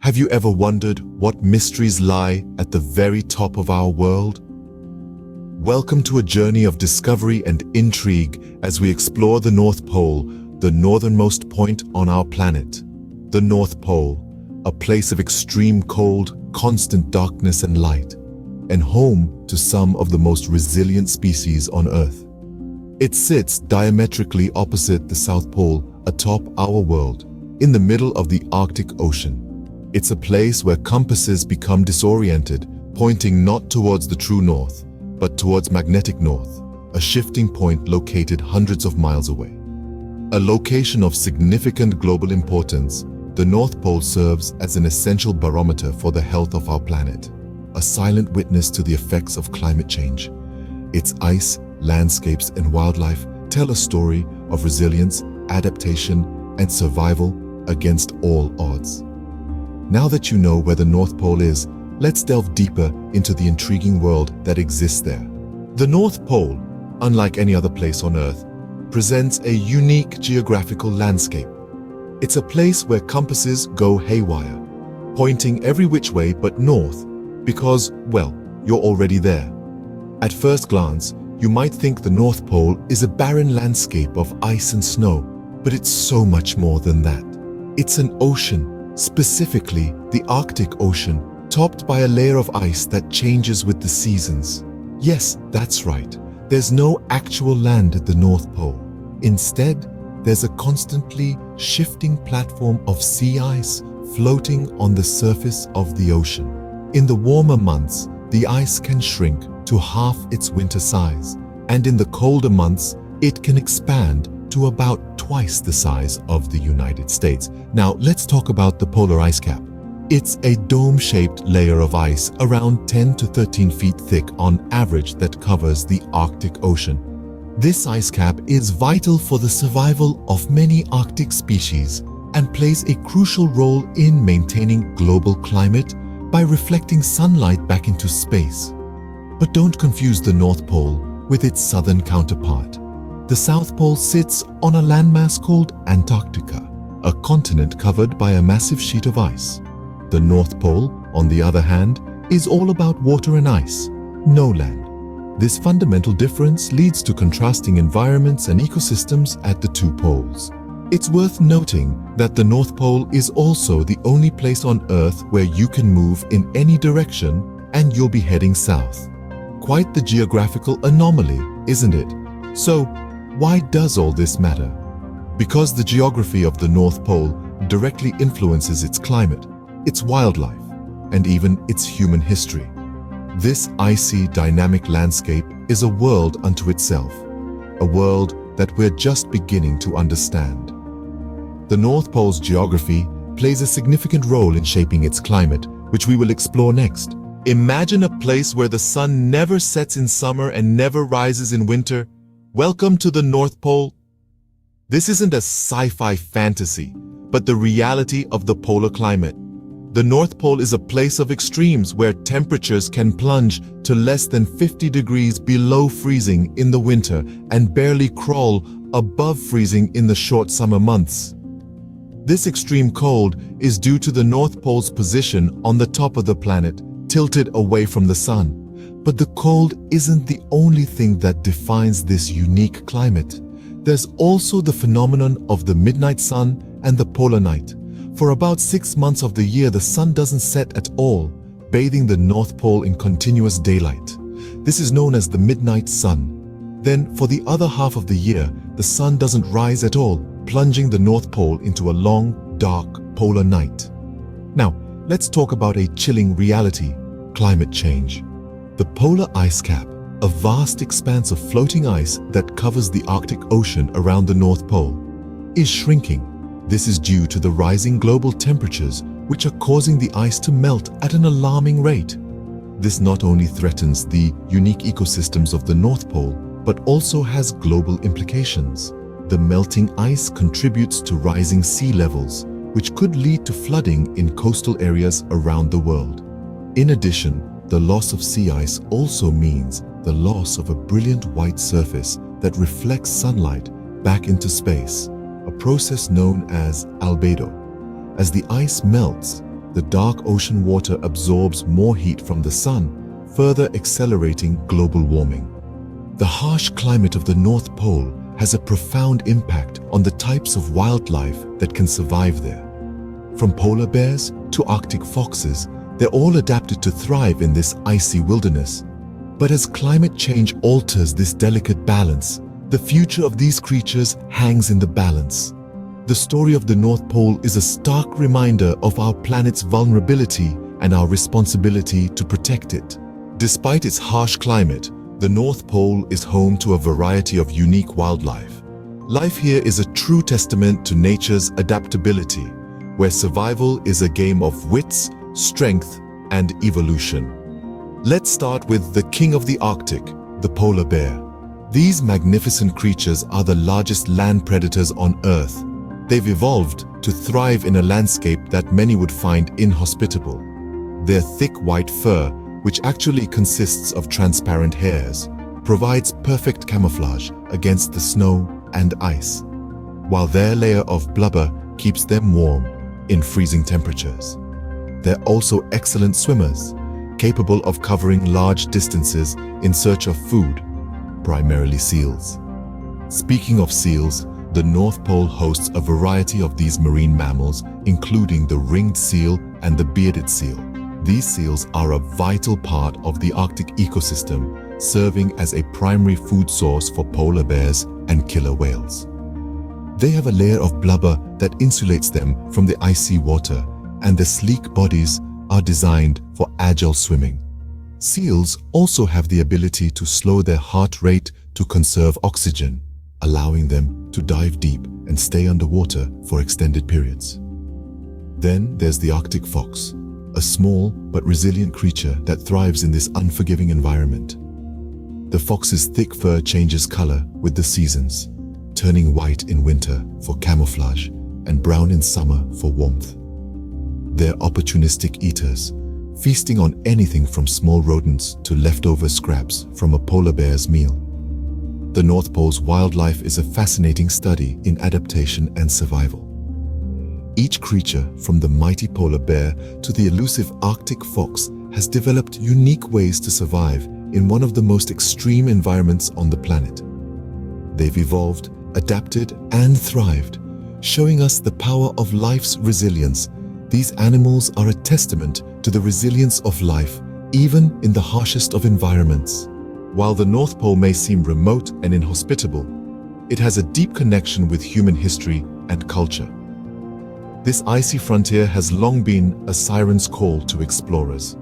Have you ever wondered what mysteries lie at the very top of our world? Welcome to a journey of discovery and intrigue as we explore the North Pole, the northernmost point on our planet. The North Pole, a place of extreme cold, constant darkness and light, and home to some of the most resilient species on Earth. It sits diametrically opposite the South Pole atop our world, in the middle of the Arctic Ocean. It's a place where compasses become disoriented, pointing not towards the true north, but towards magnetic north, a shifting point located hundreds of miles away. A location of significant global importance, the North Pole serves as an essential barometer for the health of our planet, a silent witness to the effects of climate change. Its ice, landscapes, and wildlife tell a story of resilience, adaptation, and survival against all odds. Now that you know where the North Pole is, let's delve deeper into the intriguing world that exists there. The North Pole, unlike any other place on Earth, presents a unique geographical landscape. It's a place where compasses go haywire, pointing every which way but north, because, well, you're already there. At first glance, you might think the North Pole is a barren landscape of ice and snow, but it's so much more than that. It's an ocean, specifically the Arctic Ocean, topped by a layer of ice that changes with the seasons. Yes, that's right. There's no actual land at the North Pole. Instead, there's a constantly shifting platform of sea ice floating on the surface of the ocean. In the warmer months, the ice can shrink to half its winter size, and in the colder months, it can expand to about twice the size of the United States. Now, let's talk about the polar ice cap. It's a dome-shaped layer of ice around 10 to 13 feet thick on average that covers the Arctic Ocean. This ice cap is vital for the survival of many Arctic species and plays a crucial role in maintaining global climate by reflecting sunlight back into space. But don't confuse the North Pole with its southern counterpart. The South Pole sits on a landmass called Antarctica, a continent covered by a massive sheet of ice. The North Pole, on the other hand, is all about water and ice, no land. This fundamental difference leads to contrasting environments and ecosystems at the two poles. It's worth noting that the North Pole is also the only place on Earth where you can move in any direction and you'll be heading south. Quite the geographical anomaly, isn't it? So, why does all this matter? Because the geography of the North Pole directly influences its climate, its wildlife, and even its human history. This icy, dynamic landscape is a world unto itself, a world that we're just beginning to understand. The North Pole's geography plays a significant role in shaping its climate, which we will explore next. Imagine a place where the sun never sets in summer and never rises in winter. Welcome to the North Pole. This isn't a sci-fi fantasy, but the reality of the polar climate. The North Pole is a place of extremes where temperatures can plunge to less than 50 degrees below freezing in the winter and barely crawl above freezing in the short summer months. This extreme cold is due to the North Pole's position on the top of the planet, tilted away from the sun. But the cold isn't the only thing that defines this unique climate. There's also the phenomenon of the midnight sun and the polar night. For about 6 months of the year, the sun doesn't set at all, bathing the North Pole in continuous daylight. This is known as the midnight sun. Then, for the other half of the year, the sun doesn't rise at all, plunging the North Pole into a long, dark polar night. Now, let's talk about a chilling reality: climate change. The polar ice cap, a vast expanse of floating ice that covers the Arctic Ocean around the North Pole, is shrinking. This is due to the rising global temperatures, which are causing the ice to melt at an alarming rate. This not only threatens the unique ecosystems of the North Pole, but also has global implications. The melting ice contributes to rising sea levels, which could lead to flooding in coastal areas around the world. In addition, the loss of sea ice also means the loss of a brilliant white surface that reflects sunlight back into space, a process known as albedo. As the ice melts, the dark ocean water absorbs more heat from the sun, further accelerating global warming. The harsh climate of the North Pole has a profound impact on the types of wildlife that can survive there. From polar bears to Arctic foxes, they're all adapted to thrive in this icy wilderness. But as climate change alters this delicate balance, the future of these creatures hangs in the balance. The story of the North Pole is a stark reminder of our planet's vulnerability and our responsibility to protect it. Despite its harsh climate, the North Pole is home to a variety of unique wildlife. Life here is a true testament to nature's adaptability, where survival is a game of wits, strength, and evolution. Let's start with the king of the Arctic, the polar bear. These magnificent creatures are the largest land predators on Earth. They've evolved to thrive in a landscape that many would find inhospitable. Their thick white fur, which actually consists of transparent hairs, provides perfect camouflage against the snow and ice, while their layer of blubber keeps them warm in freezing temperatures. They're also excellent swimmers, capable of covering large distances in search of food, primarily seals. Speaking of seals, the North Pole hosts a variety of these marine mammals, including the ringed seal and the bearded seal. These seals are a vital part of the Arctic ecosystem, serving as a primary food source for polar bears and killer whales. They have a layer of blubber that insulates them from the icy water, and their sleek bodies are designed for agile swimming. Seals also have the ability to slow their heart rate to conserve oxygen, allowing them to dive deep and stay underwater for extended periods. Then there's the Arctic fox, a small but resilient creature that thrives in this unforgiving environment. The fox's thick fur changes color with the seasons, turning white in winter for camouflage and brown in summer for warmth. They're opportunistic eaters, feasting on anything from small rodents to leftover scraps from a polar bear's meal. The North Pole's wildlife is a fascinating study in adaptation and survival. Each creature, from the mighty polar bear to the elusive Arctic fox, has developed unique ways to survive in one of the most extreme environments on the planet. They've evolved, adapted, and thrived, showing us the power of life's resilience. These animals are a testament to the resilience of life, even in the harshest of environments. While the North Pole may seem remote and inhospitable, it has a deep connection with human history and culture. This icy frontier has long been a siren's call to explorers.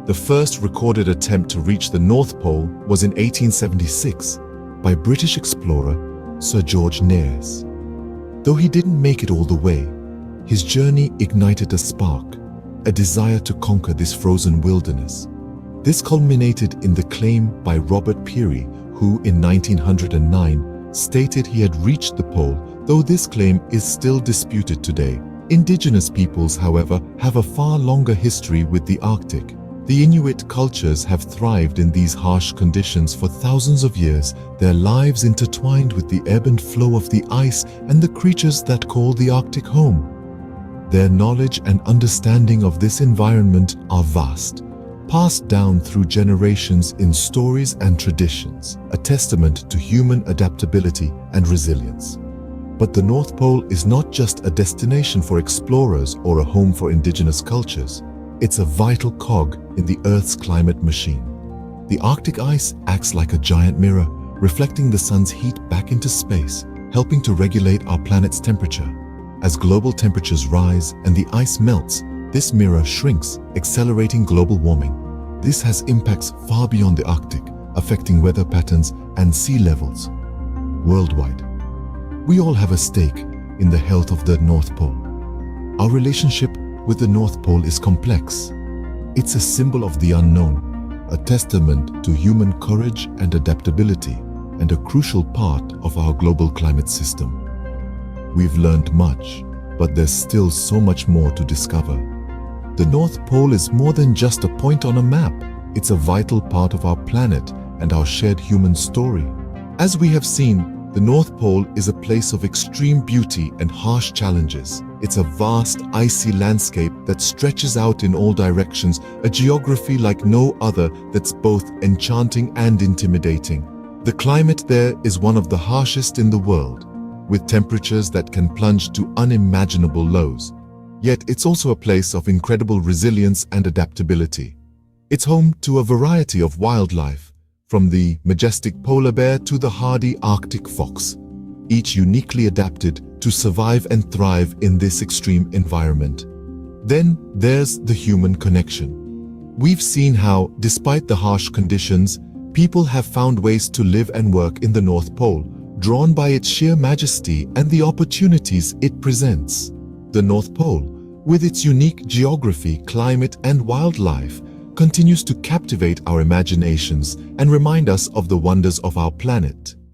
The first recorded attempt to reach the North Pole was in 1876 by British explorer Sir George Nares. Though he didn't make it all the way, his journey ignited a spark, a desire to conquer this frozen wilderness. This culminated in the claim by Robert Peary, who in 1909 stated he had reached the pole, though this claim is still disputed today. Indigenous peoples, however, have a far longer history with the Arctic. The Inuit cultures have thrived in these harsh conditions for thousands of years, their lives intertwined with the ebb and flow of the ice and the creatures that call the Arctic home. Their knowledge and understanding of this environment are vast, passed down through generations in stories and traditions, a testament to human adaptability and resilience. But the North Pole is not just a destination for explorers or a home for indigenous cultures. It's a vital cog in the Earth's climate machine. The Arctic ice acts like a giant mirror, reflecting the sun's heat back into space, helping to regulate our planet's temperature. As global temperatures rise and the ice melts, this mirror shrinks, accelerating global warming. This has impacts far beyond the Arctic, affecting weather patterns and sea levels worldwide. We all have a stake in the health of the North Pole. Our relationship with the North Pole is complex. It's a symbol of the unknown, a testament to human courage and adaptability, and a crucial part of our global climate system. We've learned much, but there's still so much more to discover. The North Pole is more than just a point on a map. It's a vital part of our planet and our shared human story. As we have seen, The North Pole is a place of extreme beauty and harsh challenges. It's a vast, icy landscape that stretches out in all directions, a geography like no other that's both enchanting and intimidating. The climate there is one of the harshest in the world, with temperatures that can plunge to unimaginable lows. Yet it's also a place of incredible resilience and adaptability. It's home to a variety of wildlife, from the majestic polar bear to the hardy Arctic fox, each uniquely adapted to survive and thrive in this extreme environment. Then there's the human connection. We've seen how, despite the harsh conditions, people have found ways to live and work in the North Pole, drawn by its sheer majesty and the opportunities it presents. The North Pole, with its unique geography, climate, and wildlife, continues to captivate our imaginations and remind us of the wonders of our planet.